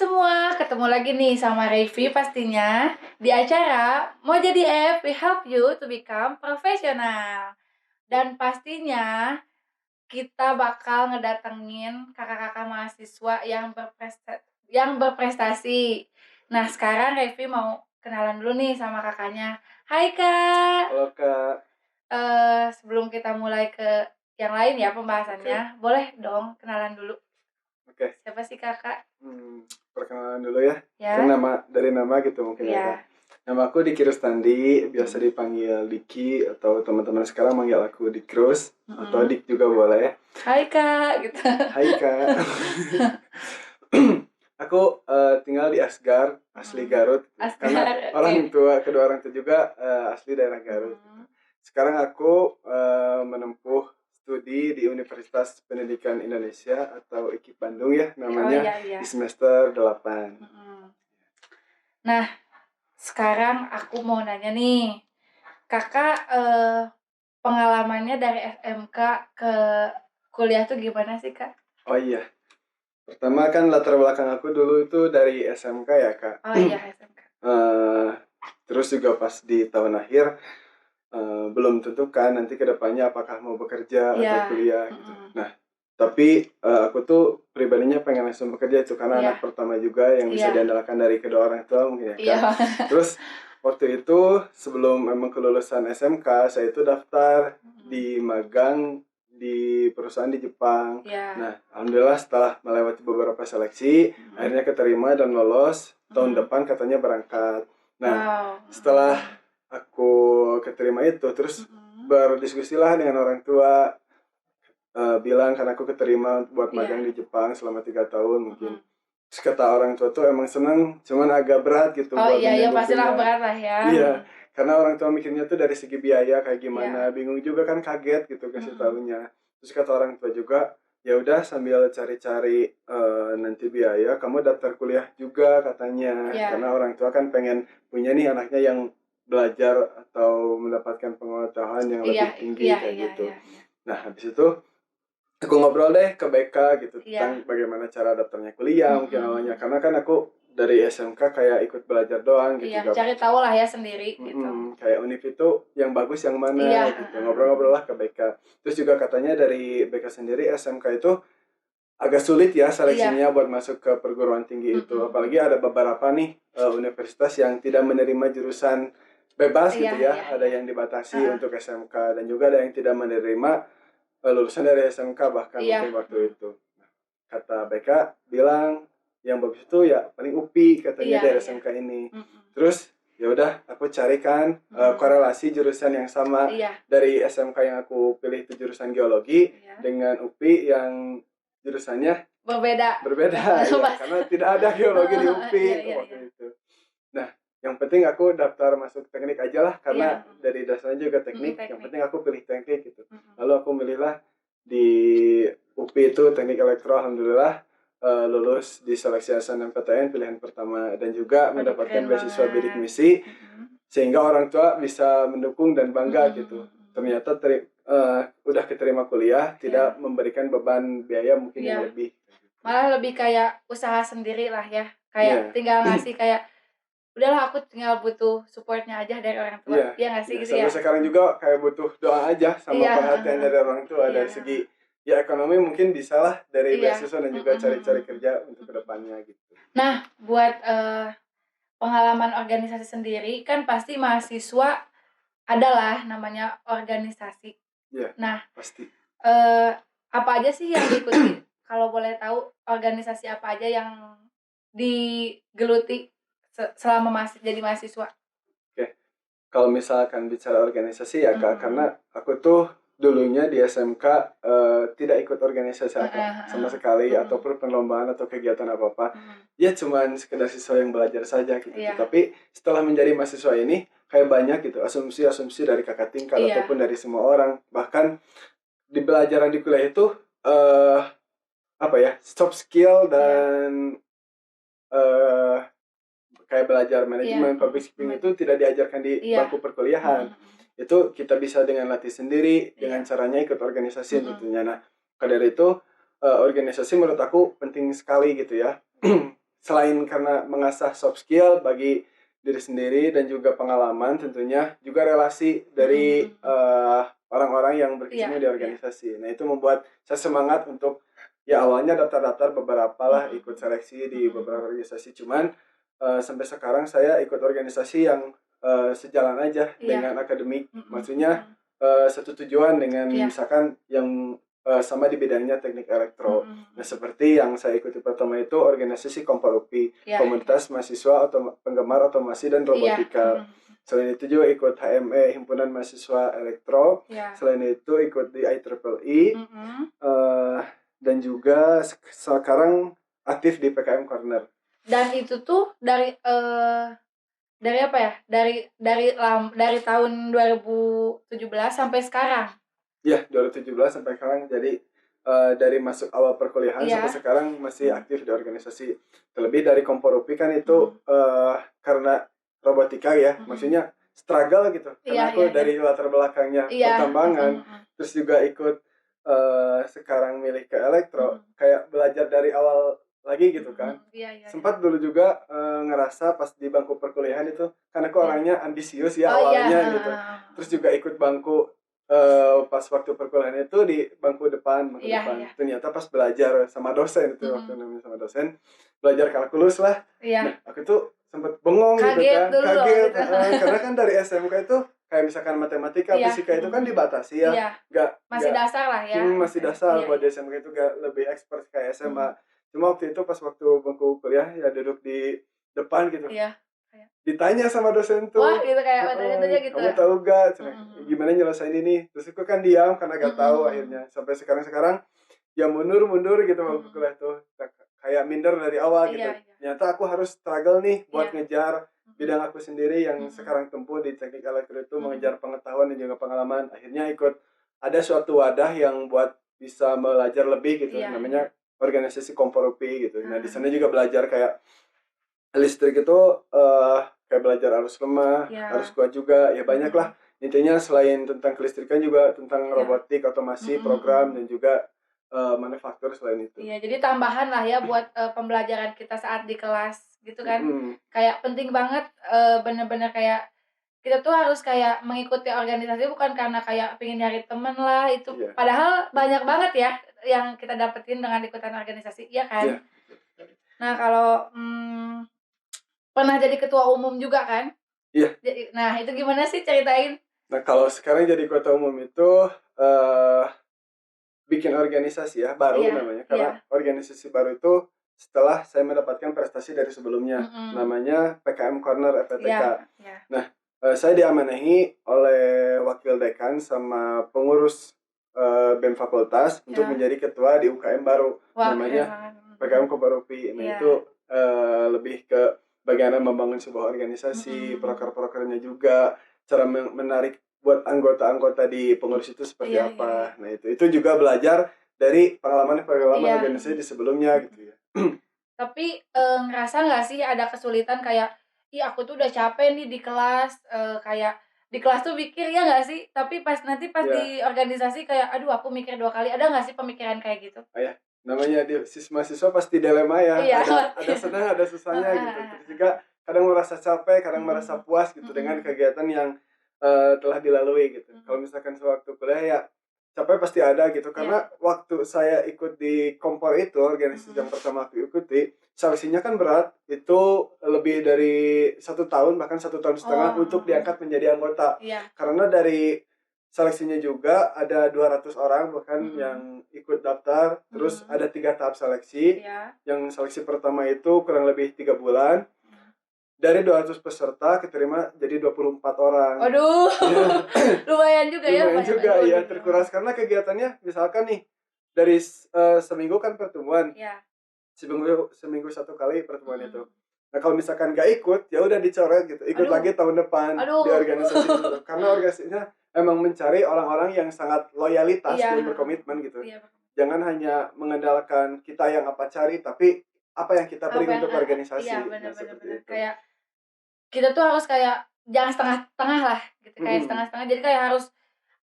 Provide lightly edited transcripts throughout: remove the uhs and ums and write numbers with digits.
semua, ketemu lagi nih sama Revi pastinya di acara Mau Jadi F, we help you to become professional. Dan pastinya kita bakal ngedatengin kakak-kakak mahasiswa yang berprestasi. Nah, sekarang Revi mau kenalan dulu nih sama kakaknya. Hai Kak. Halo Kak. Sebelum kita mulai ke yang lain ya pembahasannya, boleh dong kenalan dulu. Oke. Siapa sih kakak? Perkenalan dulu ya. Ya. Kan dari nama gitu mungkin ya Iya. Kak. Nama aku Diki Rustandi, biasa dipanggil Diki atau teman-teman sekarang manggil aku Dik Rus atau Dik juga boleh. Hai Kak, gitu. Hai Kak. Aku tinggal di Asgar, asli Garut. Asgar, Karena kedua orang tua juga asli daerah Garut. Sekarang aku menempuh studi di Universitas Pendidikan Indonesia atau IKIP Bandung ya namanya. iya. Di semester 8. Nah, sekarang aku mau nanya nih, kakak pengalamannya dari SMK ke kuliah tuh gimana sih Kak? Oh iya, pertama kan latar belakang aku dulu itu dari SMK ya Kak. Oh iya, SMK. Terus juga pas di tahun akhir belum tentukan nanti kedepannya apakah mau bekerja atau kuliah gitu. Nah, tapi aku tuh pribadinya pengen langsung bekerja itu karena anak pertama juga yang bisa diandalkan dari kedua orang tua mungkin ya kan. Terus waktu itu sebelum memang kelulusan SMK saya itu daftar di magang di perusahaan di Jepang. Nah, alhamdulillah setelah melewati beberapa seleksi akhirnya keterima dan lolos. Tahun depan katanya berangkat. Nah, setelah aku keterima itu terus berdiskusilah dengan orang tua, bilang kan aku keterima buat magang di Jepang selama 3 tahun mungkin. Terus kata orang tua tuh emang seneng, cuman agak berat gitu buat menyanggupinya. Pastilah berat lah ya. Iya, karena orang tua mikirnya tuh dari segi biaya kayak gimana, bingung juga kan, kaget gitu kasih tahunya. Terus kata orang tua juga, ya udah sambil cari-cari nanti biaya, kamu daftar kuliah juga katanya. Karena orang tua kan pengen punya nih anaknya yang belajar atau mendapatkan pengetahuan yang lebih tinggi kayak gitu. Nah, habis itu aku ngobrol deh ke BK gitu tentang bagaimana cara daftarnya kuliah mungkin awalnya. Karena kan aku dari SMK kayak ikut belajar doang gitu. Cari tahu lah ya sendiri gitu. Kayak univ itu yang bagus yang mana gitu. Ngobrol-ngobrol lah ke BK. Terus juga katanya dari BK sendiri SMK itu agak sulit ya seleksinya buat masuk ke perguruan tinggi itu. Apalagi ada beberapa nih universitas yang tidak menerima jurusan bebas gitu ya. Ada yang dibatasi untuk SMK dan juga ada yang tidak menerima lulusan dari SMK bahkan mungkin waktu itu. Kata BK bilang yang bagus itu ya paling UPI katanya dari SMK ini. Terus ya udah aku carikan korelasi jurusan yang sama dari SMK yang aku pilih itu jurusan geologi dengan UPI yang jurusannya berbeda ya, karena tidak ada geologi di UPI waktu itu. Nah, yang penting aku daftar masuk teknik aja lah karena dari dasarnya juga teknik. Yang penting aku pilih teknik gitu. Lalu aku milihlah di UPI itu teknik elektro, alhamdulillah lulus di seleksi SNMPTN pilihan pertama dan juga mendapatkan beasiswa bidik misi sehingga orang tua bisa mendukung dan bangga gitu. Ternyata udah keterima kuliah, tidak memberikan beban biaya mungkin yang lebih. Malah lebih kayak usaha sendiri lah ya. Kayak tinggal ngasih kayak udahlah aku tinggal butuh supportnya aja dari orang tua. Iya nggak sih gitu ya. Sampai sekarang juga kayak butuh doa aja sama perhatian dari orang tua dari segi ya ekonomi mungkin bisa lah dari beasiswa dan juga cari-cari kerja untuk kedepannya gitu. Nah, buat pengalaman organisasi sendiri kan pasti mahasiswa adalah namanya organisasi. Iya. Nah, pasti. Apa aja sih yang diikuti? Kalau boleh tahu organisasi apa aja yang digeluti selama jadi mahasiswa? Oke. Kalau misalkan bicara organisasi ya Kak, karena aku tuh dulunya di SMK tidak ikut organisasi apa sama sekali ataupun perlombaan atau kegiatan apa-apa. Ya cuman sekedar siswa yang belajar saja gitu. Tapi setelah menjadi mahasiswa ini kayak banyak gitu asumsi-asumsi dari kakak tingkat ataupun dari semua orang. Bahkan di pelajaran di kuliah itu soft skill dan kayak belajar manajemen public speaking itu tidak diajarkan di bangku perkuliahan. Itu kita bisa dengan latih sendiri dengan caranya ikut organisasi tentunya. Nah, dari itu organisasi menurut aku penting sekali gitu ya. selain karena mengasah soft skill bagi diri sendiri dan juga pengalaman tentunya, juga relasi dari orang-orang yang berkecimpung di organisasi. Nah, itu membuat saya semangat untuk ya awalnya daftar-daftar beberapa lah ikut seleksi di beberapa organisasi, cuman sampai sekarang saya ikut organisasi yang sejalan aja dengan akademik, maksudnya satu tujuan dengan misalkan yang sama di bidangnya teknik elektro. Nah, seperti yang saya ikuti pertama itu organisasi Komparupi, komunitas mahasiswa penggemar otomasi dan robotika. Selain itu juga ikut HME, himpunan mahasiswa elektro. Selain itu ikut di IEEE. Dan juga sekarang aktif di PKM Corner. Dan itu tuh dari apa ya? Dari tahun 2017 sampai sekarang. Ya, 2017 sampai sekarang. Jadi dari masuk awal perkuliahan sampai sekarang masih aktif di organisasi. Terlebih dari Komparupi kan itu karena robotika ya, maksudnya struggle gitu. Karena aku dari latar belakangnya pertambangan, terus juga ikut sekarang milih ke elektro, kayak belajar dari awal lagi gitu kan. Sempat dulu juga ngerasa pas di bangku perkuliahan itu, karena aku orangnya ambisius ya awalnya gitu. Terus juga ikut bangku pas waktu perkuliahan itu di bangku depan. Ternyata pas belajar sama dosen itu waktu namanya sama dosen, belajar kalkulus lah. Nah, aku tuh sempat bengong gitu kan, kaget karena kan dari SMK itu kayak misalkan matematika, fisika itu kan dibatasi ya, masih dasar lah ya. Masih dasar buat di SMK itu gak lebih expert kayak SMA. Cuma waktu itu pas waktu bangku kuliah ya duduk di depan gitu. Ditanya sama dosen tuh, wah gitu kayak tanya gitu. Kamu tahu gak gimana nyelesain ini? Terus aku kan diam karena gak tahu akhirnya. Sampai sekarang ya mundur gitu waktu kuliah tuh. Kayak minder dari awal gitu. Ternyata aku harus struggle nih buat ngejar bidang aku sendiri yang sekarang tempuh di teknik elektro itu, mengejar pengetahuan dan juga pengalaman. Akhirnya ikut ada suatu wadah yang buat bisa belajar lebih gitu, namanya organisasi Komparupi gitu. Nah, di sana juga belajar kayak listrik itu kayak belajar arus lemah, arus kuat juga, ya banyak lah. Intinya selain tentang kelistrikan juga tentang robotik, otomasi, program, dan juga manufaktur selain itu. Iya, jadi tambahan lah ya buat pembelajaran kita saat di kelas gitu kan. Kayak penting banget, bener-bener kayak kita tuh harus kayak mengikuti organisasi bukan karena kayak pengen nyari temen lah itu. Padahal banyak banget ya yang kita dapetin dengan ikutan organisasi, iya kan? Nah, kalau pernah jadi ketua umum juga kan? Iya. Nah, itu gimana sih, ceritain? Nah, kalau sekarang jadi ketua umum itu bikin organisasi ya, baru namanya. Karena organisasi baru itu setelah saya mendapatkan prestasi dari sebelumnya. Namanya PKM Corner FPTK. Nah, saya diamanahi oleh wakil dekan sama pengurus BEM fakultas untuk menjadi ketua di UKM baru. Namanya PKM Komparupi. Nah, itu lebih ke bagaimana membangun sebuah organisasi, proker-prokernya juga, cara menarik buat anggota-anggota di pengurus itu seperti apa. Nah, itu juga belajar dari pengalaman organisasi di sebelumnya gitu ya. Tapi ngerasa nggak sih ada kesulitan kayak, ih aku tuh udah capek nih di kelas, kayak di kelas tuh mikir ya nggak sih? Tapi pas di organisasi kayak, aduh aku mikir 2 kali. Ada nggak sih pemikiran kayak gitu? Namanya di mahasiswa pasti dilema ya. Ada senang, ada susahnya gitu. Terus juga kadang merasa capek, kadang merasa puas gitu dengan kegiatan yang telah dilalui gitu. Kalau misalkan sewaktu kuliah ya capek pasti ada gitu, karena waktu saya ikut di Kompor itu, organisasi yang pertama aku ikuti, seleksinya kan berat, itu lebih dari 1 tahun bahkan 1,5 tahun untuk diangkat menjadi anggota. Karena dari seleksinya juga ada 200 orang bahkan yang ikut daftar, terus ada 3 tahap seleksi. Yang seleksi pertama itu kurang lebih 3 bulan. Dari 200 peserta keterima jadi 24 orang. Aduh, lumayan juga ya. Lumayan juga ya, terkuras karena kegiatannya misalkan nih dari seminggu kan pertemuan. Seminggu 1 kali pertemuan itu. Nah, kalau misalkan gak ikut, ya udah dicoret gitu. Ikut lagi tahun depan di organisasi itu. Karena organisasinya emang mencari orang-orang yang sangat loyalitas dan berkomitmen gitu. Jangan hanya mengandalkan kita yang apa cari, tapi apa yang kita beri untuk organisasi. Benar. Kayak kita tuh harus kayak jangan setengah-setengah lah gitu, kayak setengah-setengah. Jadi kayak harus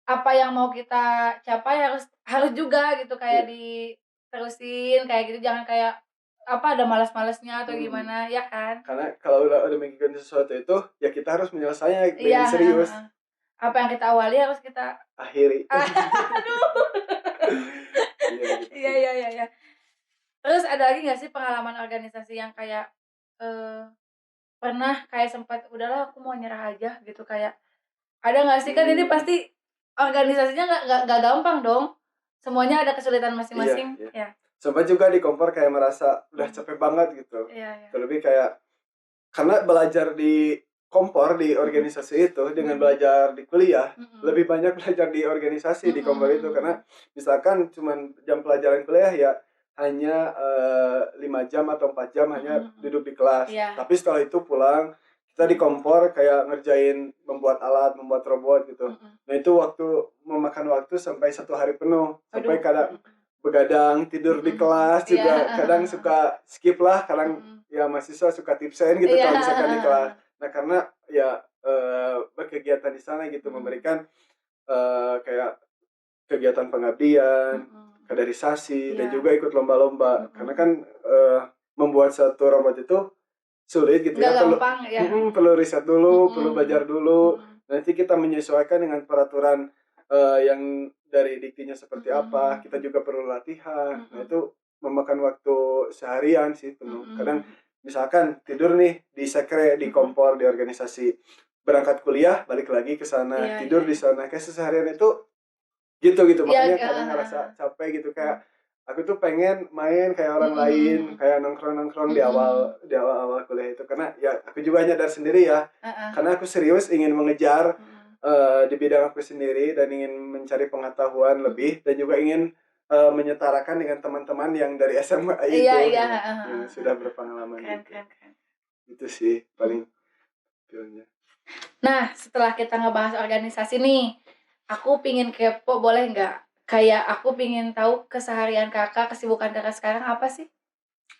apa yang mau kita capai harus juga gitu, kayak diterusin kayak gitu. Jangan kayak apa ada malas-malasnya atau gimana ya kan? Karena kalau udah mengikuti sesuatu itu ya kita harus menyelesaikannya Iya, dengan serius. Apa yang kita awali harus kita Akhiri. aduh. Iya gitu Iya sih. iya iya iya. Terus ada lagi nggak sih pengalaman organisasi yang kayak, eee, pernah kayak sempat, "Udahlah aku mau nyerah aja," gitu, kayak ada nggak sih? Kan ini Hmm, pasti organisasinya nggak gampang dong, semuanya ada kesulitan iya, masing-masing, iya. ya? Sempat juga di kompor kayak merasa udah Mhm. capek banget gitu. Iya iya. Terlebih kayak karena belajar di kompor, di Mhm. organisasi itu dengan Mhm. belajar di kuliah, Mhm. lebih banyak belajar di organisasi di Mhm kompor itu. mhm Karena mhm. misalkan cuman jam pelajaran kuliah ya hanya 5 jam atau 4 jam Mhm hanya mhm. duduk di kelas. Iya. Tapi setelah itu pulang, kita di Mhm. kompor kayak ngerjain membuat alat, membuat robot gitu. Mhm. Nah itu memakan waktu sampai 1 hari penuh. Sampai Aduh. kadang Mhm. begadang, tidur Mhm di mhm. kelas Iya, juga, heeh kadang heeh heeh. suka skip lah, kadang Mhm. ya mahasiswa suka tipsen gitu Iya, kalau heeh misalkan di heeh kelas. heeh. Nah karena ya berkegiatan di sana gitu Mhm. memberikan kayak kegiatan pengabdian, Mhm. kaderisasi, dan Iya. juga ikut lomba-lomba. Mhm Karena mhm. kan membuat satu robot itu sulit gitu Nggak ya, gampang ya. perlu riset dulu, perlu Mhm. belajar dulu. Mhm. Nanti kita menyesuaikan dengan peraturan yang dari diktinya seperti apa. Mhm. Kita juga perlu latihan. Nah Mhm. itu memakan waktu seharian sih penuh. Kadang Mhm. misalkan tidur nih di sekre, di Mhm. kompor, di organisasi. Berangkat kuliah, balik lagi ke sana, Iya iya tidur di iya. sana. Kayak seharian itu gitu, Iya, makanya heeh kadang heeh. ngerasa capek gitu, Mhm. kayak aku tuh pengen main kayak orang Mhm lain, mhm kayak nongkrong-nongkrong di mhm. awal-awal kuliah itu. Karena ya aku juga nyadar sendiri ya, Heeh. karena aku serius ingin mengejar Mhm. di bidang aku sendiri dan ingin mencari pengetahuan Mhm. lebih dan juga ingin menyetarakan dengan teman-teman yang dari SMA Iya itu iya, gitu, heeh yang heeh sudah heeh. berpengalaman Keren gitu. keren keren. Itu sih Mhm. paling feelnya. Nah, setelah kita ngebahas organisasi nih, aku pingin kepo boleh nggak? Kayak aku pingin tahu keseharian Kakak, kesibukan Kakak sekarang apa sih?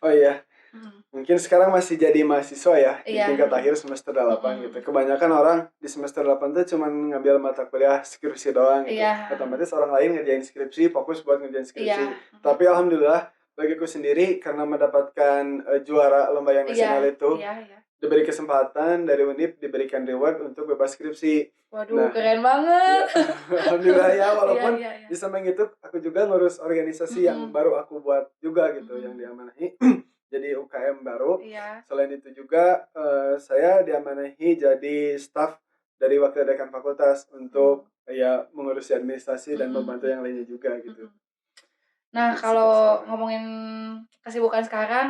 Oh iya, Mhm. mungkin sekarang masih jadi mahasiswa ya, di Iya, tingkat mhm. akhir semester 8 Mhm gitu. mhm. Kebanyakan orang di semester 8 tuh cuman ngambil mata kuliah skripsi doang gitu. Iya, Otomatis orang lain ngerjain skripsi, fokus buat ngerjain iya, skripsi. mhm. Tapi alhamdulillah bagiku sendiri karena mendapatkan juara lomba yang Iya, nasional itu, iya iya. diberi kesempatan dari Undip diberikan reward untuk bebas skripsi. Waduh, Nah, keren banget. ya alhamdulillah ya Iya walaupun iya iya. di samping itu aku juga ngurus organisasi yang Mhm, baru aku buat juga gitu yang mhm. diamanahi jadi UKM baru. Iya. Selain itu juga saya diamanahi jadi staf dari wakil dekan fakultas Mhm, untuk ya mengurusi administrasi dan mhm membantu mhm, yang lainnya juga gitu. mhm. Nah, Itu sih Kak kalau sekarang. ngomongin kesibukan sekarang,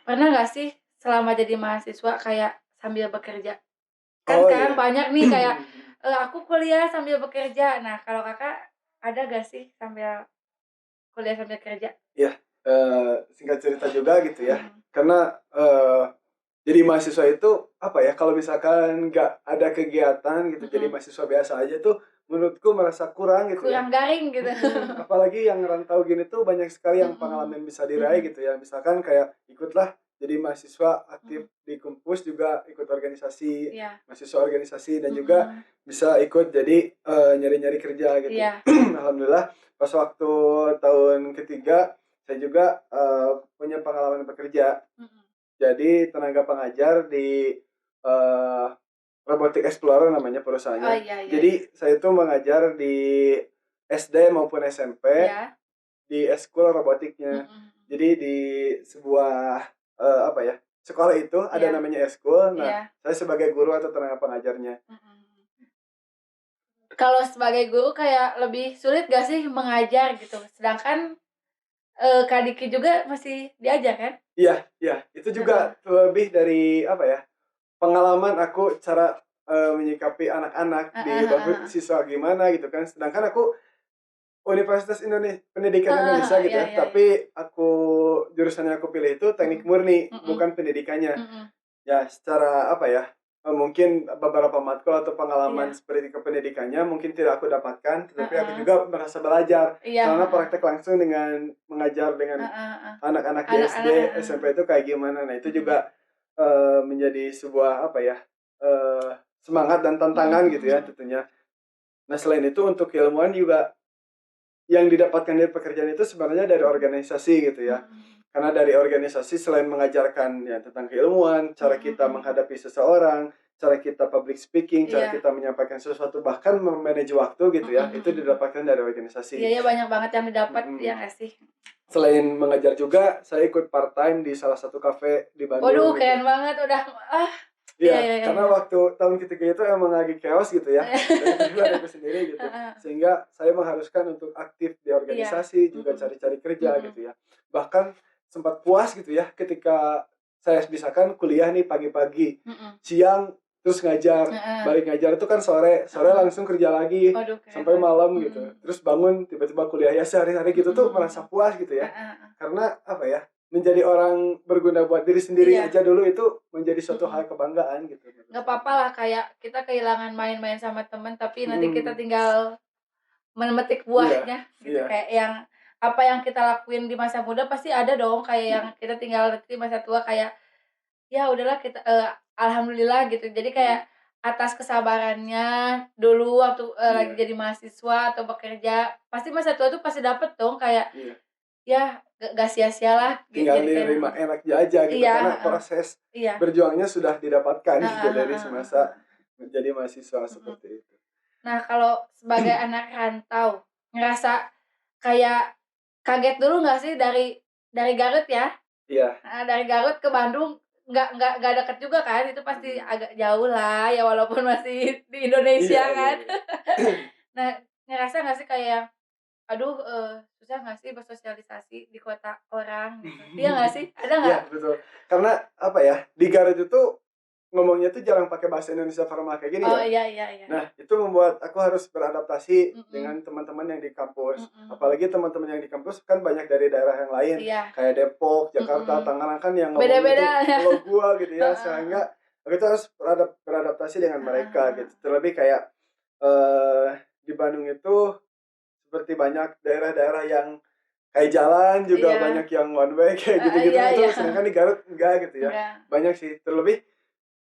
pernah nggak sih selama jadi mahasiswa kayak sambil bekerja? Kan Oh sekarang iya. banyak nih kayak, aku kuliah sambil bekerja. Nah, kalau Kakak ada nggak sih sambil kuliah sambil kerja? Ya, singkat cerita juga gitu ya. Mhm, Karena jadi mahasiswa itu apa ya, kalau misalkan nggak ada kegiatan gitu, jadi mhm. mahasiswa biasa aja tuh menurutku merasa kurang gitu ya. Kurang garing gitu. Apalagi yang rantau gini tuh banyak sekali yang Mhm, pengalaman bisa diraih mhm, gitu ya. Misalkan kayak ikutlah jadi mahasiswa mhm. aktif di kampus juga ikut organisasi, Iya, mahasiswa organisasi dan juga mhm, bisa ikut jadi nyari-nyari kerja gitu. iya, Alhamdulillah pas waktu tahun ketiga saya juga punya pengalaman bekerja mhm. jadi tenaga pengajar di eee, Robotic Explorer namanya Oh, perusahaannya. iya iya iya. Jadi saya itu mengajar di SD maupun SMP Iya, di eskul robotiknya. mhm, Jadi di sebuah, apa ya, sekolah itu ada iya, namanya eskul. Nah, iya, saya sebagai guru atau tenaga pengajarnya. mhm. Kalau sebagai guru kayak lebih sulit gak sih mengajar gitu? Sedangkan, Kak Diki juga masih diajar kan? Iya iya, itu Heeh, juga lebih dari apa ya, pengalaman aku cara menyikapi anak-anak di heeh heeh bangku heeh. siswa gimana gitu kan. Sedangkan aku Universitas Pendidikan Heeh Indonesia heeh, gitu iya ya, iya iya. tapi jurusan yang aku pilih itu teknik Mhm, murni, mhm, bukan pendidikannya. mhm, Ya secara apa ya, mungkin beberapa matkul atau pengalaman iya, seperti kependidikannya mungkin tidak aku dapatkan, tetapi aku heeh, juga merasa belajar. iya, Karena heeh, praktek langsung dengan mengajar dengan heeh heeh. anak-anak di Anak-anak SD, heeh heeh, SMP itu kayak gimana. Nah itu mhm, juga, menjadi sebuah apa ya, semangat dan mhm tantangan gitu ya mhm, tentunya. Nah selain itu untuk keilmuan juga yang didapatkan dari pekerjaan itu sebenarnya dari organisasi gitu ya. mhm, Karena dari organisasi selain mengajarkan ya tentang keilmuan, cara kita menghadapi seseorang, cara kita public speaking, cara kita menyampaikan sesuatu, bahkan memanage waktu gitu ya, itu didapatkan dari organisasi. Iya, banyak banget yang didapat ya nggak sih? Selain mengajar juga, saya ikut part time di salah satu kafe di Bandung. Waduh, keren banget udah. Iya, karena waktu tahun ketiga itu emang lagi chaos gitu ya, dari aku sendiri gitu, sehingga saya mengharuskan untuk aktif di organisasi, juga cari-cari kerja gitu ya. Bahkan sempat puas gitu ya ketika saya misalkan kuliah nih pagi-pagi, siang terus ngajar, balik ngajar itu kan sore langsung kerja lagi. Waduh, sampai malam gitu, terus bangun tiba-tiba kuliah ya sehari-hari gitu tuh merasa puas gitu ya, karena apa ya, menjadi orang berguna buat diri sendiri aja dulu itu menjadi suatu hal kebanggaan gitu. Nggak apa-apa lah, kayak kita kehilangan main-main sama temen, tapi nanti kita tinggal memetik buahnya gitu. Kayak yang apa yang kita lakuin di masa muda pasti ada dong, kayak yang kita tinggal di masa tua, kayak ya udahlah kita alhamdulillah gitu. Jadi kayak atas kesabarannya dulu waktu lagi jadi mahasiswa atau bekerja, pasti masa tua tuh pasti dapet dong, kayak ya gak sia-sia lah tinggal diterima enak aja gitu, karena proses berjuangnya sudah didapatkan gitu dari semasa menjadi mahasiswa seperti itu. Nah, kalau sebagai anak rantau ngerasa kayak kaget dulu nggak sih dari Garut ya? Iya. Nah, dari Garut ke Bandung nggak deket juga kan, itu pasti agak jauh lah ya, walaupun masih di Indonesia kan. Nah, ngerasa nggak sih kayak aduh susah nggak sih bersosialisasi di kota orang gitu? Iya nggak sih? Ada nggak? Iya betul. Karena apa ya, di Garut itu ngomongnya tuh jarang pakai bahasa Indonesia formal kayak gini ya. Iya. Nah itu membuat aku harus beradaptasi dengan teman-teman yang di kampus. Apalagi teman-teman yang di kampus kan banyak dari daerah yang lain, kayak Depok, Jakarta, Tangerang kan yang ngomong beda-beda itu kalau gua gitu ya, sehingga aku tuh harus beradaptasi dengan mereka gitu. Terlebih kayak di Bandung itu seperti banyak daerah-daerah yang kayak jalan juga banyak yang one way kayak gitu-gitu itu, sedangkan di Garut enggak gitu ya. Banyak sih, terlebih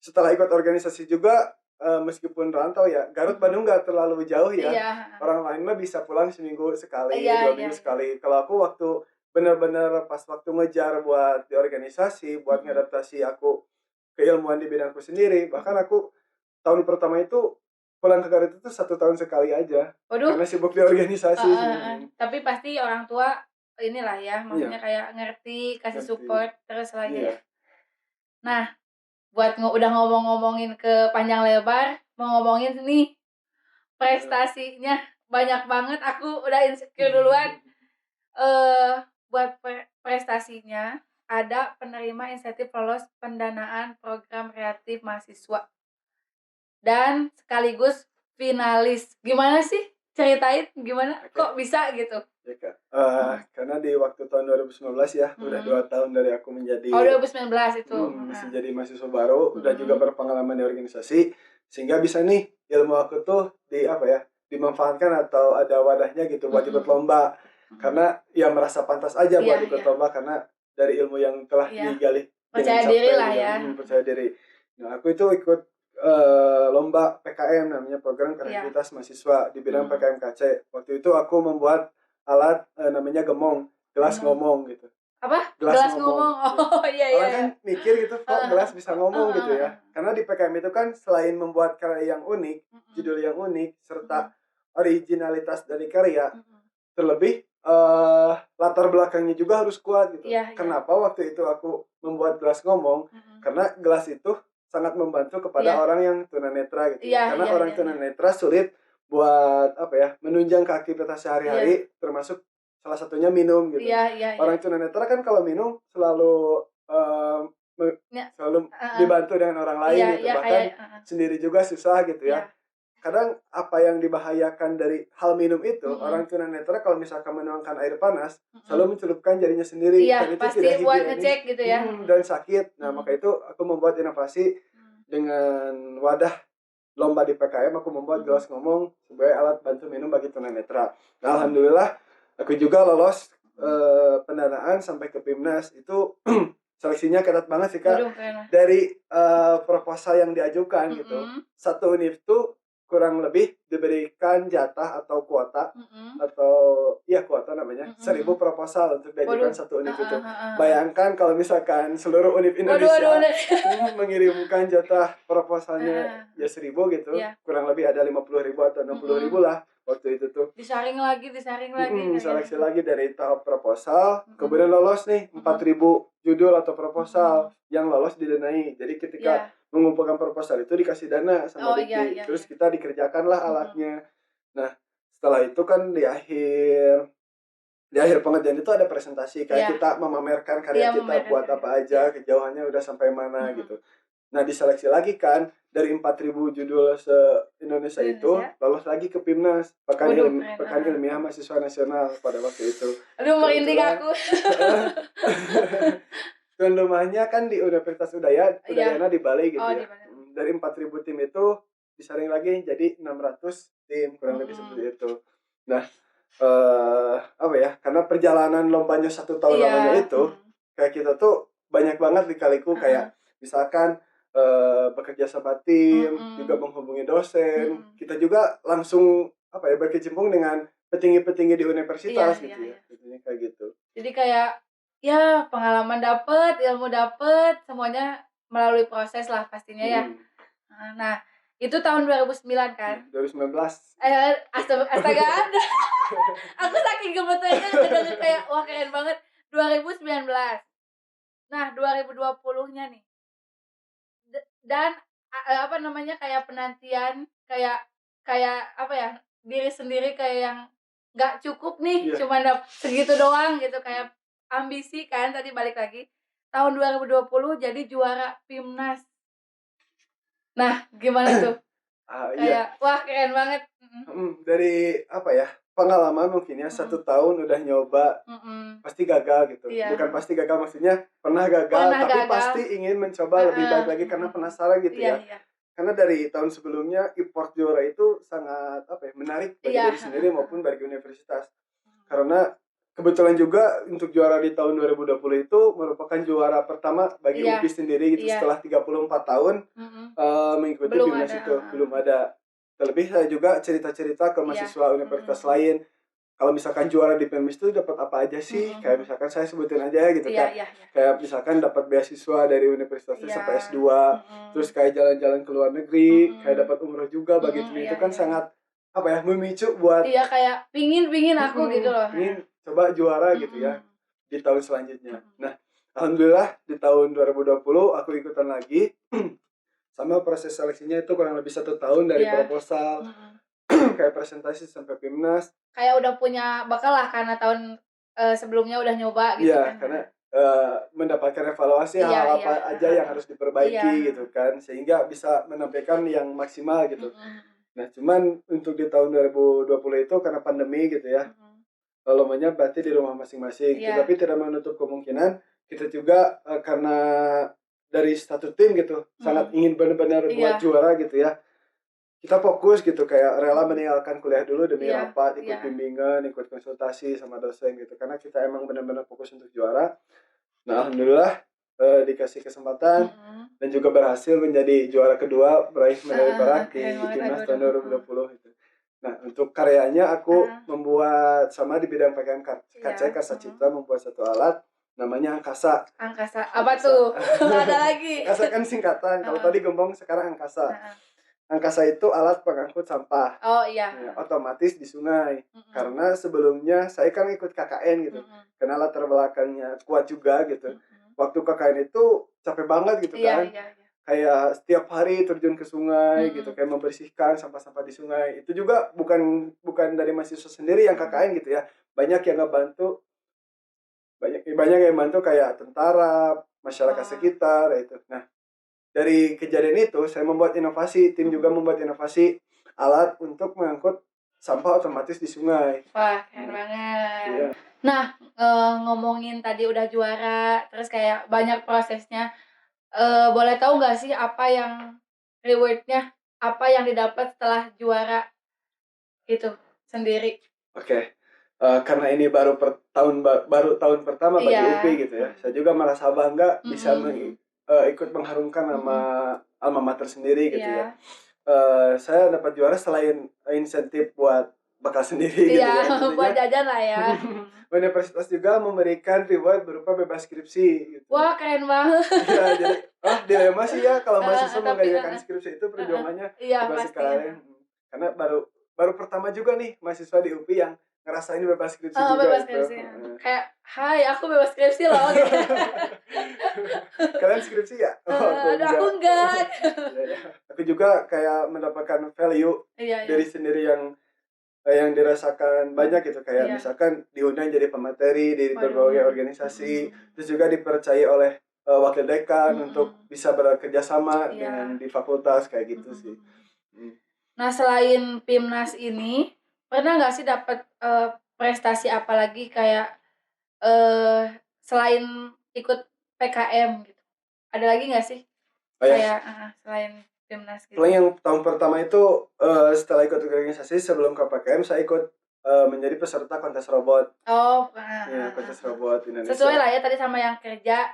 setelah ikut organisasi juga meskipun rantau ya, Garut Bandung nggak terlalu jauh ya. Orang lain mah bisa pulang seminggu sekali, 2 minggu sekali. Kalau aku waktu benar-benar pas waktu ngejar buat di organisasi, buat ngadaptasi aku keilmuan di bidangku sendiri, bahkan aku tahun pertama itu pulang ke Garut itu 1 tahun sekali aja. Waduh. Karena sibuk di organisasi. Tapi pasti orang tua inilah ya, maksudnya kayak ngerti, kasih support terus lagi. Nah, buat udah ngomongin ke panjang lebar, mau ngomongin nih prestasinya banyak banget, aku udah insecure duluan. Buat prestasinya ada penerima insentif lolos pendanaan program kreatif mahasiswa dan sekaligus finalis. Gimana sih? Ceritain gimana kok bisa gitu? Ya Kak, karena di waktu tahun 2019 ya, udah 2 tahun dari aku menjadi 2019 itu masih jadi mahasiswa baru, udah juga berpengalaman di organisasi, sehingga bisa nih ilmu aku tuh dimanfaatkan atau ada wadahnya gitu buat ikut lomba. Karena ya merasa pantas aja buat ikut lomba, karena dari ilmu yang telah digali percaya diri lah ya. Percaya diri. Nah aku itu ikut lomba PKM, namanya program kreativitas mahasiswa di bidang PKMKC. Waktu itu aku membuat alat namanya gemong, gelas ngomong gitu. Apa? Gelas ngomong. Oh iya. Orang kan mikir gitu, kok gelas bisa ngomong gitu ya. Karena di PKM itu kan selain membuat karya yang unik, judul yang unik, serta originalitas dari karya, terlebih latar belakangnya juga harus kuat gitu. Kenapa waktu itu aku membuat gelas ngomong? Karena gelas itu sangat membantu kepada orang yang tunanetra gitu. Karena orang tunanetra sulit buat menunjang ke aktivitas sehari-hari, termasuk salah satunya minum gitu. Orang tunanetra kan kalau minum selalu selalu dibantu dengan orang lain gitu, bahkan sendiri juga susah gitu ya. Kadang apa yang dibahayakan dari hal minum itu, orang tunanetra kalau misalkan menuangkan air panas, selalu mencelupkan jarinya sendiri, dan itu pasti tidak buat higienis ngecek gitu ya. Dan sakit. Nah maka itu aku membuat inovasi dengan wadah lomba di PKM, aku membuat gelas ngomong sebagai alat bantu minum bagi tunanetra. Nah alhamdulillah aku juga lolos pendanaan sampai ke PIMNAS. Itu seleksinya ketat banget sih Kak. Dari proposal yang diajukan gitu, satu univ itu kurang lebih diberikan jatah atau kuota atau kuota namanya 1.000 proposal untuk diajukan satu univ itu. Bayangkan kalau misalkan seluruh univ Indonesia mengirimkan jatah proposalnya 1.000 gitu, kurang lebih ada 50.000 atau 60.000 lah waktu itu tuh. Disaring lagi seleksi lagi dari tahap proposal, kemudian lolos nih 4.000 judul atau proposal yang lolos didanai. Jadi ketika mengumpulkan proposal itu dikasih dana sama Dikti, terus kita dikerjakanlah alatnya. Nah setelah itu kan di akhir pengerjaan itu ada presentasi kayak kita memamerkan karya kita buat apa aja, kejauhannya udah sampai mana gitu. Nah diseleksi lagi kan dari 4.000 judul se-Indonesia itu lolos lagi ke PIMNAS, Pekan Ilmiah Mahasiswa Nasional pada waktu itu. Aduh merinding aku. Tuan rumahnya kan di Universitas Udayana di Bali gitu ya. Dari 4.000 tim itu disaring lagi jadi 600 tim kurang lebih seperti itu. Nah karena perjalanan lombanya 1 tahun lamanya itu kayak kita tuh banyak banget dikaliku kayak misalkan bekerja sama tim, juga menghubungi dosen, kita juga langsung berkecimpung dengan petinggi-petinggi di universitas gitu ya. Jadinya kayak gitu. Jadi kayak pengalaman dapet, ilmu dapet, semuanya melalui proses lah pastinya ya. Nah, itu tahun 2009 kan? 2019. Astaga ada. Aku saking gemeternya udah kayak wah keren banget. 2019. Nah, 2020-nya nih. Dan kayak penantian, kayak diri sendiri kayak yang nggak cukup nih, cuma segitu doang gitu, kayak ambisi kan tadi balik lagi. Tahun 2020 jadi juara PIMNAS. Nah, gimana tuh? Kayak wah keren banget. Dari pengalaman mungkin ya 1 tahun udah nyoba pasti gagal gitu. Bukan pasti gagal maksudnya pernah gagal tapi pasti ingin mencoba lebih baik lagi karena penasaran gitu ya. Karena dari tahun sebelumnya import juara itu sangat menarik bagi diri sendiri maupun bagi universitas. Karena kebetulan juga untuk juara di tahun 2020 itu merupakan juara pertama bagi UPI sendiri gitu setelah 34 tahun mengikuti PIMNAS itu. Belum ada. Terlebih saya juga cerita-cerita ke mahasiswa universitas lain. Kalau misalkan juara di PIMNAS itu dapat apa aja sih? Kayak misalkan saya sebutin aja gitu kan. Kayak misalkan dapat beasiswa dari universitasnya sampai S2, terus kayak jalan-jalan ke luar negeri, kayak dapat umroh juga bagi itu kan sangat memicu buat kayak pingin aku gitu loh. Pingin coba juara gitu ya di tahun selanjutnya. Nah, alhamdulillah di tahun 2020 aku ikutan lagi. Sama proses seleksinya itu kurang lebih 1 tahun dari proposal kayak presentasi sampai PIMNAS. Kayak udah punya bakal lah karena tahun sebelumnya udah nyoba gitu kan. Karena mendapatkan evaluasi hal apa aja yang harus diperbaiki gitu kan, sehingga bisa menampilkan yang maksimal gitu. Nah, cuman untuk di tahun 2020 itu karena pandemi gitu ya. Lombanya berarti di rumah masing-masing. Tapi tidak menutup kemungkinan kita juga karena dari satu tim gitu sangat ingin benar-benar buat juara gitu ya, kita fokus gitu kayak rela meninggalkan kuliah dulu demi rapat, ikut bimbingan, ikut konsultasi sama dosen gitu karena kita emang benar-benar fokus untuk juara. Nah alhamdulillah dikasih kesempatan dan juga berhasil menjadi juara kedua, meraih medali perak di PIMNAS tahun 2020 itu. Nah untuk karyanya aku membuat sama di bidang PKM KC Karsa Citra membuat satu alat namanya Angkasa. Apa tuh? Ada lagi. Angkasa kan singkatan. Kalau tadi gembong, sekarang Angkasa. Angkasa itu alat pengangkut sampah. Otomatis di sungai. Karena sebelumnya saya kan ikut KKN gitu. Karena latar belakangnya kuat juga gitu. Waktu KKN itu capek banget gitu kan. Kayak setiap hari terjun ke sungai gitu, kayak membersihkan sampah-sampah di sungai. Itu juga bukan dari mahasiswa sendiri yang KKN gitu ya. Banyak yang ngebantu. Banyak yang bantu kayak tentara, masyarakat sekitar itu. Nah, dari kejadian itu saya membuat inovasi, tim juga membuat inovasi alat untuk mengangkut sampah otomatis di sungai. Wah, keren banget. Nah, ngomongin tadi udah juara, terus kayak banyak prosesnya. Boleh tahu nggak sih apa yang rewardnya, apa yang didapat setelah juara itu sendiri? Oke. Karena ini baru tahun pertama bagi UPI gitu ya. Saya juga merasa bangga bisa ikut mengharumkan nama alma mater sendiri gitu ya. saya dapat juara selain insentif buat bekal sendiri gitu Iya, ya. buat Tentunya jajan lah ya. universitas juga memberikan reward berupa bebas skripsi gitu. Wah, keren banget. Iya, jadi dilema sih ya kalau mahasiswa Tapi mengerjakan skripsi itu perjuangannya iya bebas pasti. sekali. Karena baru pertama juga nih mahasiswa di UPI yang ngerasain bebas skripsi juga Bebas itu. skripsi. Kayak, hai aku bebas skripsi loh gitu. Kalian skripsi ya? Oh, Aduh, aku enggak. Ya, ya. Aku juga kayak mendapatkan value Iya. dari sendiri yang dirasakan banyak gitu, kayak misalkan diundang jadi pemateri di berbagai organisasi, terus juga dipercaya oleh wakil dekan untuk bisa bekerja sama dengan di fakultas kayak gitu sih. Nah, selain PIMNAS ini, pernah nggak sih dapat prestasi apa lagi kayak selain ikut PKM gitu? Ada lagi nggak sih? Kayak selain PIMNAS gitu. Paling yang tahun pertama itu setelah ikut organisasi sebelum ke PKM saya ikut menjadi peserta kontes robot. Ya, kontes robot Indonesia. Sesuai lah ya tadi sama yang kerja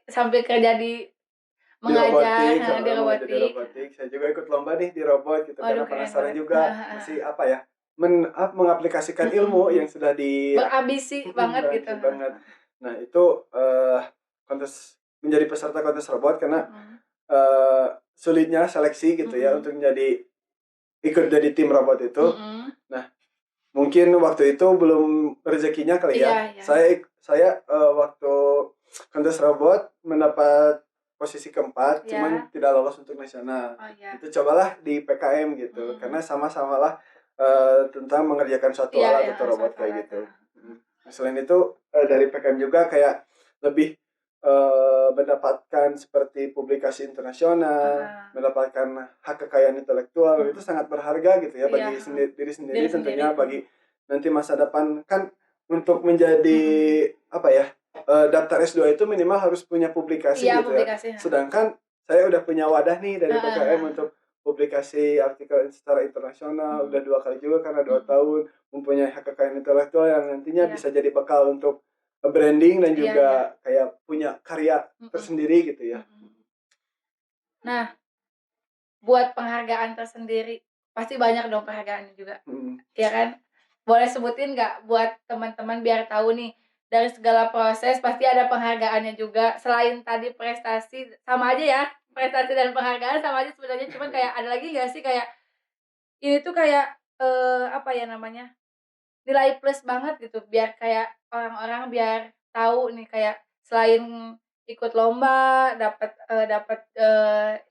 sampai kerja di mengajar di robotik. Saya juga ikut lomba nih di robot gitu. Karena penasaran juga masih apa ya, mengaplikasikan ilmu yang sudah berambisi banget gitu. Banget. Nah, itu kontes menjadi peserta kontes robot karena sulitnya seleksi gitu ya untuk ikut jadi tim robot itu. Nah, mungkin waktu itu belum rezekinya kali ya. Saya waktu kontes robot mendapat posisi keempat, cuman tidak lolos untuk nasional. Itu cobalah di PKM gitu, karena sama-sama lah tentang mengerjakan suatu alat atau robot kayak gitu. Selain itu dari PKM juga kayak lebih mendapatkan seperti publikasi internasional, mendapatkan hak kekayaan intelektual, itu sangat berharga gitu ya bagi diri sendiri tentunya, bagi nanti masa depan. Kan untuk menjadi apa ya, daftar S2 itu minimal harus punya publikasi gitu ya. Sedangkan saya udah punya wadah nih dari PKM untuk publikasi artikel secara internasional, udah 2 kali juga karena 2 tahun, mempunyai hak kekayaan intelektual yang nantinya bisa jadi bekal untuk branding dan juga kayak punya karya tersendiri gitu ya. Nah, buat penghargaan tersendiri pasti banyak dong penghargaannya juga. Ya kan? Boleh sebutin nggak buat teman-teman biar tahu nih, dari segala proses pasti ada penghargaannya juga. Selain tadi prestasi, sama aja ya, prestasi dan penghargaan sama aja sebenarnya, cuman kayak ada lagi nggak sih kayak ini tuh kayak apa ya namanya, nilai plus banget gitu, biar kayak orang-orang biar tahu nih kayak selain ikut lomba dapat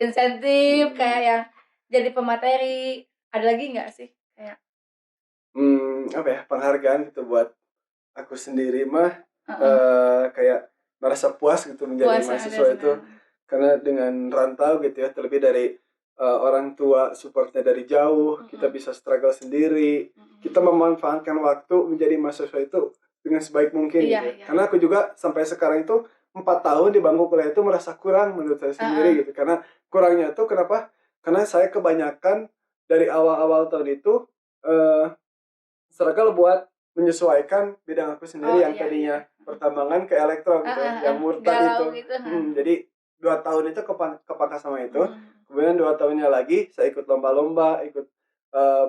insentif kayak yang jadi pemateri, ada lagi nggak sih kayak apa ya, penghargaan gitu buat aku sendiri mah kayak merasa puas gitu menjadi mahasiswa itu, karena dengan rantau gitu ya, terlebih dari orang tua supportnya dari jauh, kita bisa struggle sendiri, kita memanfaatkan waktu menjadi mahasiswa itu dengan sebaik mungkin gitu. Karena aku juga sampai sekarang itu 4 tahun di bangku kuliah itu merasa kurang menurut saya sendiri gitu. Karena kurangnya itu kenapa? Karena saya kebanyakan dari awal-awal tahun itu struggle buat menyesuaikan bidang aku sendiri yang tadinya pertambangan ke elektro gitu, yang murtad itu. Jadi 2 tahun itu kepangkas sama itu. Kemudian 2 tahunnya lagi saya ikut lomba-lomba, ikut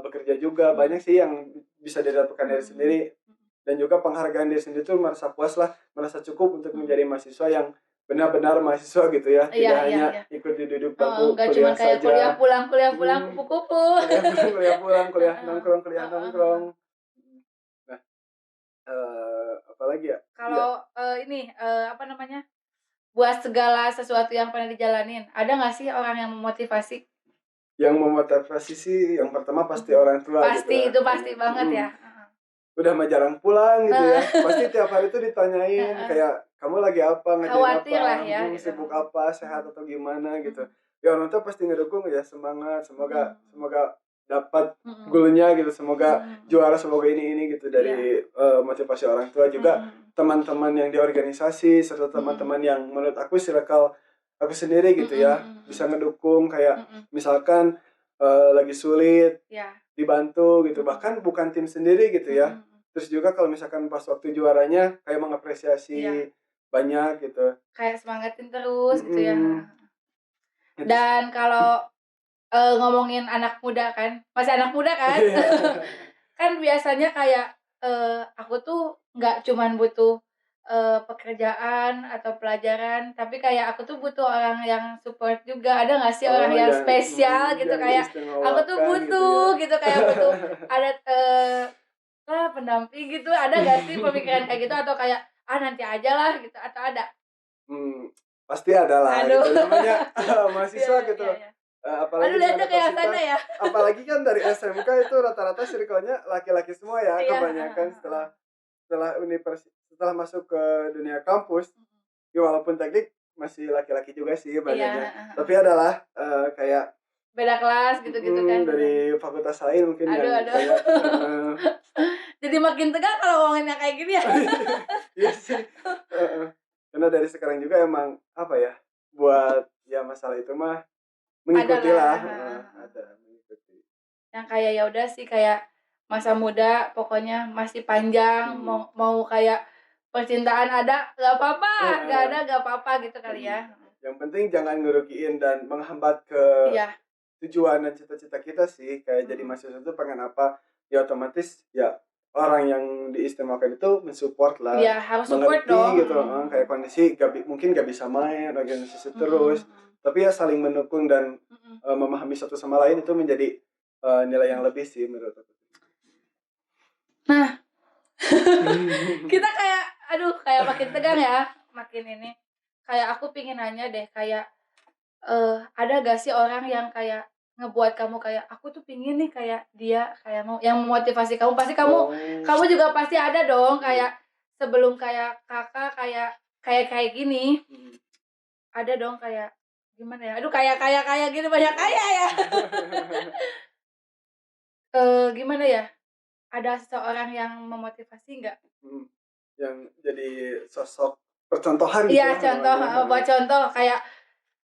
bekerja juga. Banyak sih yang bisa didapatkan dari sendiri, dan juga penghargaan diri sendiri tuh merasa puas lah, merasa cukup untuk menjadi mahasiswa yang benar-benar mahasiswa gitu ya. Tidak hanya ikut di duduk bangku kuliah saja. Kuliah pulang kupu-kupu. Kuliah nongkrong. Nah, apalagi ya? Kalau ini apa namanya? Buat segala sesuatu yang pernah dijalanin, ada nggak sih orang yang memotivasi? Yang memotivasi sih yang pertama pasti orang tua. Pasti gitu, itu pasti banget ya. Udah mah jarang pulang gitu ya. Pasti tiap hari tuh ditanyain kayak kamu lagi apa, ngerjain apa, lah ya, sibuk apa, sehat atau gimana gitu. Ya orang tua pasti ngedukung ya, semangat, semoga dapat goalnya gitu, semoga juara, semoga ini gitu dari motivasi orang tua. Juga teman-teman yang di organisasi serta teman-teman yang menurut aku circle aku sendiri gitu ya, bisa ngedukung kayak misalkan lagi sulit dibantu gitu, bahkan bukan tim sendiri gitu ya. Terus juga kalau misalkan pas waktu juaranya kayak mengapresiasi banyak gitu, kayak semangatin terus gitu ya. Dan kalau ngomongin anak muda kan, masih anak muda kan. Kan biasanya kayak aku tuh nggak cuman butuh pekerjaan atau pelajaran, tapi kayak aku tuh butuh orang yang support juga. Ada nggak sih orang Oh, yang spesial gitu, yang kayak aku tuh diistimewakan gitu ya. butuh gitu, kayak butuh ada pendamping gitu. Ada nggak sih pemikiran kayak gitu, atau kayak nanti aja lah gitu, atau ada? Pasti ada lah Aduh. gitu namanya Iya, mahasiswa iya, gitu. iya, iya. Aduh, Apalagi di lihatnya kayak sana universitas, ya. apalagi kan dari SMK itu rata-rata circle-nya laki-laki semua ya, Iya, heeh, kebanyakan heeh, setelah heeh. setelah masuk ke dunia kampus, ya walaupun teknik masih laki-laki juga sih Iya, banyaknya. heeh, heeh. Tapi adalah kayak Beda kelas gitu-gitu kan. dari fakultas lain mungkin yang Aduh, aduh. kayak Jadi makin tegang kalau ngomonginnya kayak gini ya. iya sih. Heeh. Karena dari sekarang juga emang apa ya, buat ya masalah itu mah Ada lah, mengikutilah, heeh, heeh. ada mengikuti. Yang kayak ya udah sih, kayak masa muda pokoknya masih panjang, Mhm. mau kayak percintaan ada nggak apa-apa, nggak Heeh. ada nggak apa-apa gitu kali Mhm. ya. Yang penting jangan ngerugiin dan menghambat ke Iya. tujuan dan cita-cita kita sih. Kayak jadi Mhm. mahasiswa itu pengen apa, ya otomatis ya orang yang diistimewakan itu mensupport lah, Iya, harus support dong. mengerti gitu, Mhm, kayak mhm. kondisi mungkin gak bisa main organisasi Mhm, terus, mhm. tapi ya saling mendukung dan Mhm. memahami satu sama lain itu menjadi nilai yang lebih sih menurut aku. Nah, kita kayak aduh, kayak makin tegang ya, makin ini. Kayak aku pingin nanya deh, kayak ada gak sih orang yang kayak ngebuat kamu kayak, "Aku tuh pingin nih kayak dia," kayak mau yang memotivasi kamu. Pasti kamu Oh, kamu juga pasti ada dong, mhm, kayak sebelum kayak Kakak kayak gini, mhm. ada dong kayak gimana ya, aduh, kayak gini, banyak kayak ya. Gimana ya, ada seseorang yang memotivasi nggak? Mhm, yang jadi sosok percontohan gitu Iya, ya contoh, namanya, buat heeh, contoh kayak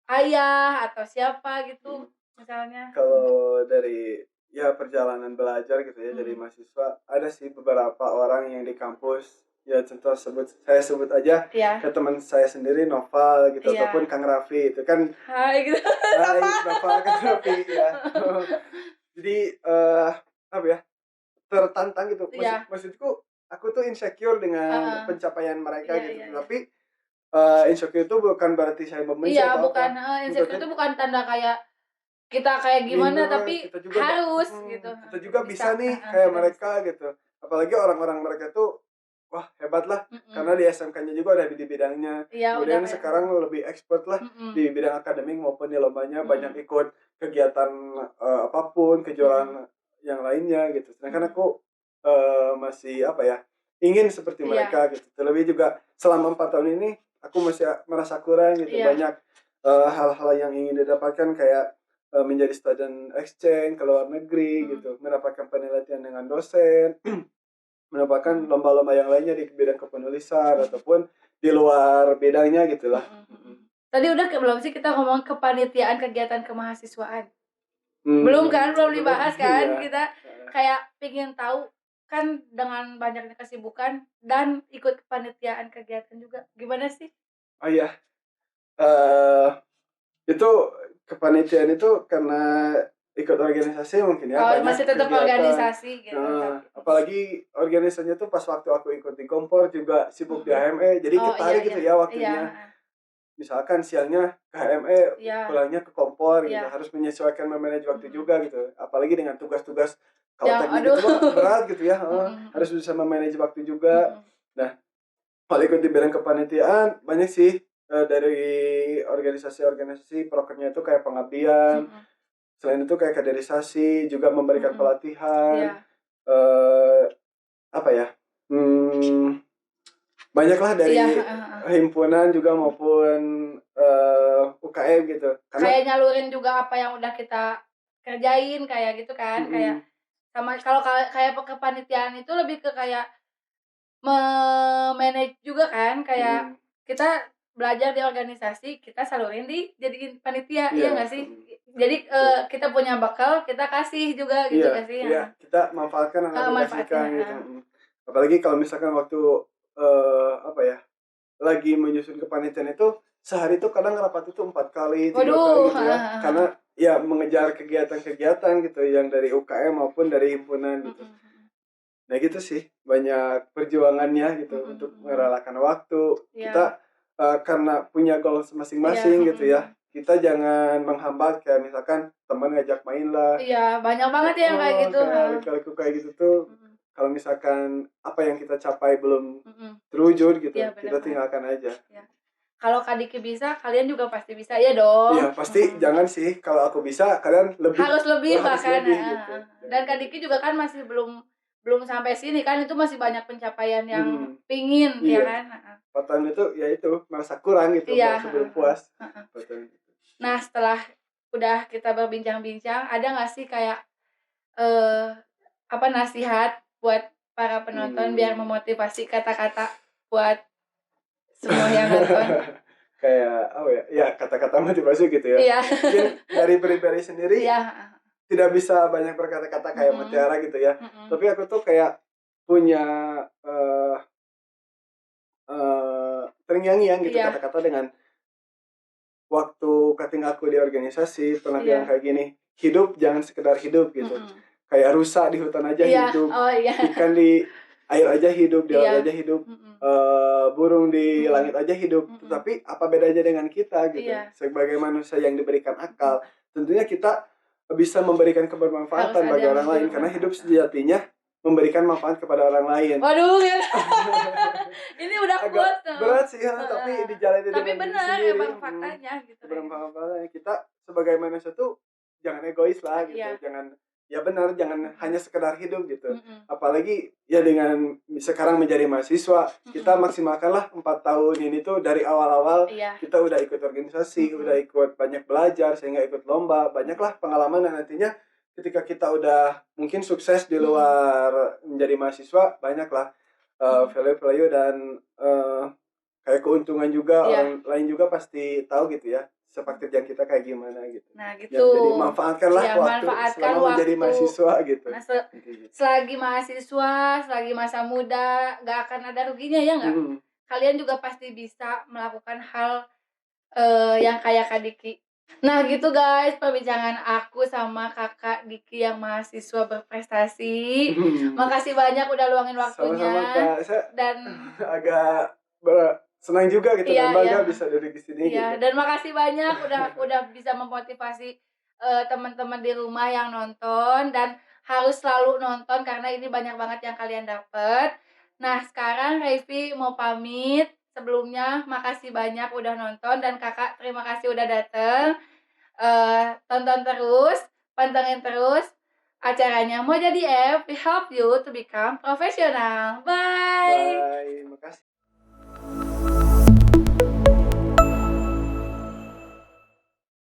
ayah atau siapa gitu mhm. misalnya. Kalau dari ya perjalanan belajar gitu ya dari Mhm. mahasiswa, ada sih beberapa orang yang di kampus, ya contoh saya sebut aja Iya, ke teman saya sendiri Noval gitu ataupun iya. Kang Raffi itu kan, Hai gitu. hai Apa? Noval, Kang Raffi ya. Jadi, apa ya, tertantang gitu, Iya, maksudku aku tuh insecure dengan heeh. pencapaian mereka Iya, gitu, iya, iya. tapi insecure itu bukan berarti saya membenci Iya, atau bukan, apa, insecure ngikutin itu bukan tanda kayak kita kayak gimana, minder, tapi harus gitu, kita juga bisa nih kayak kita bisa. mereka gitu. Apalagi orang-orang mereka tuh, wah hebat lah, karena Mhm. di SMK-nya juga ada di bidangnya. Iya, udah Kemudian kayak sekarang lebih expert lah mhm, di bidang akademik maupun di lombanya, banyak mhm, ikut kegiatan, apapun, mhm, kejuaraan yang lainnya gitu. Sedangkan mhm. aku, masih apa ya, ingin seperti Iya, mereka gitu. Terlebih juga selama 4 tahun ini aku masih merasa kurang gitu, iya, banyak, hal-hal yang ingin didapatkan kayak menjadi student exchange ke luar negeri mhm, gitu, mendapatkan penelitian dengan dosen, mendapatkan mhm, lomba-lomba yang lainnya di bidang kepenulisan mhm, ataupun di luar bidangnya gitulah. mhm, mhm. Mhm. Tadi udah belum sih kita ngomong kepanitiaan kegiatan kemahasiswaan? Belum kan, belum Belum, dibahas kan, iya, kita heeh. kayak pengen tahu kan dengan banyaknya kesibukan dan ikut kepanitiaan kegiatan juga, gimana sih? Oh iya, eee, itu kepanitiaan itu karena ikut organisasi mungkin ya, Oh, banyak masih tetap kegiatan, organisasi gitu, tapi apalagi organisasinya tuh pas waktu aku ikut di Kompor juga sibuk di mhm. HME, jadi Oh, iya, ketarik gitu iya, ya iya, waktunya. heeh, Misalkan siangnya ke HME, iya, pulangnya ke kompor gitu, iya, harus menyesuaikan memanage waktu mhm. juga gitu. Apalagi dengan tugas-tugas kalau Yang teknik aduh, itu mah berat gitu ya, heeh, mhm, harus mhm, bisa memanage waktu juga. mhm, Nah, kalau ikut di bidang kepanitiaan banyak sih, dari organisasi-organisasi prokernya itu kayak pengabdian, mhm, selain itu kayak kaderisasi, juga memberikan mhm, pelatihan, iya, eee, apa ya, mmm banyaklah iya, dari heeh, heeh. himpunan juga maupun, UKM gitu. Karena Kayak nyalurin juga apa yang udah kita kerjain kayak gitu kan, kayak mhm, sama kalau kayak kepanitiaan itu lebih ke kayak me-manage juga kan, kayak mhm, kita belajar di organisasi, kita salurin jadiin panitia, iya iya, nggak sih? Jadi, betul. kita punya bekal, kita kasih juga gitu Iya, nggak sih? iya, Heeh. kita manfaatkan dan Heeh, manfaatnya, aplikasikan gitu, heeh. Apalagi kalau misalkan waktu, apa ya, lagi menyusun kepanitiaan itu, sehari itu kadang rapat itu 4 kali, 3 kali Waduh, gitu heeh, ya. heeh, Karena heeh. ya mengejar kegiatan-kegiatan gitu yang dari UKM maupun dari himpunan gitu. Nah gitu sih banyak perjuangannya gitu untuk merelakan waktu. Kita karena punya goals masing-masing gitu ya. Kita jangan menghambat kayak misalkan teman ngajak main lah. Iya, banyak banget ya yang kayak gitu. Kayak liku-liku kayak gitu tuh. Kalau misalkan apa yang kita capai belum terwujud gitu, Iya, kita benar. tinggalkan aja. Ya. Kalau Kak Diki bisa, kalian juga pasti bisa ya dong. Iya pasti jangan sih kalau aku bisa kalian lebih Harus lebih bahkan. gitu. Dan Kak Diki juga kan masih belum sampai sini kan, itu masih banyak pencapaian yang pingin ya kan. Patokan itu ya itu merasa kurang gitu, Iya, merasa belum puas. Nah setelah udah kita berbincang-bincang, ada nggak sih kayak nasihat buat para penonton biar memotivasi kata-kata buat semua yang nonton? Kayak apa ya? Ya kata-kata motivasi gitu ya. Iya. Mungkin dari pribadi sendiri tidak bisa banyak berkata-kata kayak Mutiara gitu ya. Tapi aku tuh kayak punya terngiang-ngiang gitu kata-kata dengan waktu ketika aku di organisasi pernah bilang kayak gini, hidup jangan sekedar hidup gitu. Kayak rusa di hutan aja hidup, ikan di air aja hidup, di laut aja hidup, burung di langit aja hidup. Tetapi apa bedanya dengan kita gitu? Sebagai manusia yang diberikan akal, tentunya kita bisa memberikan kebermanfaatan bagi orang lain karena hidup sejatinya memberikan manfaat kepada orang lain. Waduh, ya. Ini udah agak berat sih ya, tapi dijalani tapi dengan diri benar sendiri. Emang faktanya gitu. Bermanfaatnya kita sebagai manusia tuh jangan egois lah gitu. Jangan ya benar, jangan hanya sekedar hidup gitu. Apalagi ya dengan sekarang menjadi mahasiswa, kita maksimalkanlah 4 tahun ini tuh dari awal-awal kita udah ikut organisasi, udah ikut banyak belajar sehingga ikut lomba, banyaklah pengalaman dan nantinya ketika kita udah mungkin sukses di luar menjadi mahasiswa, banyaklah value dan kayak keuntungan juga. Orang lain juga pasti tahu gitu ya sepak terjang kita kayak gimana gitu. Nah gitu. Ya, jadi manfaatkanlah waktu selama menjadi mahasiswa gitu. Nah, selagi mahasiswa, selagi masa muda, gak akan ada ruginya ya nggak? Kalian juga pasti bisa melakukan hal yang kayak Kak Diki. Nah gitu guys, perbincangan aku sama kakak Diki yang mahasiswa berprestasi. Makasih banyak udah luangin waktunya. Sama-sama Kak, saya dan agak senang juga gitu dan bangga bisa duduk di sini gitu. Dan makasih banyak udah bisa memotivasi teman-teman di rumah yang nonton, dan harus selalu nonton karena ini banyak banget yang kalian dapat. Nah sekarang Revi mau pamit. Sebelumnya makasih banyak udah nonton, dan kakak terima kasih udah dateng. Tonton terus, pantengin terus acaranya Mau Jadi F, we help you to become professional. Bye. Makasih.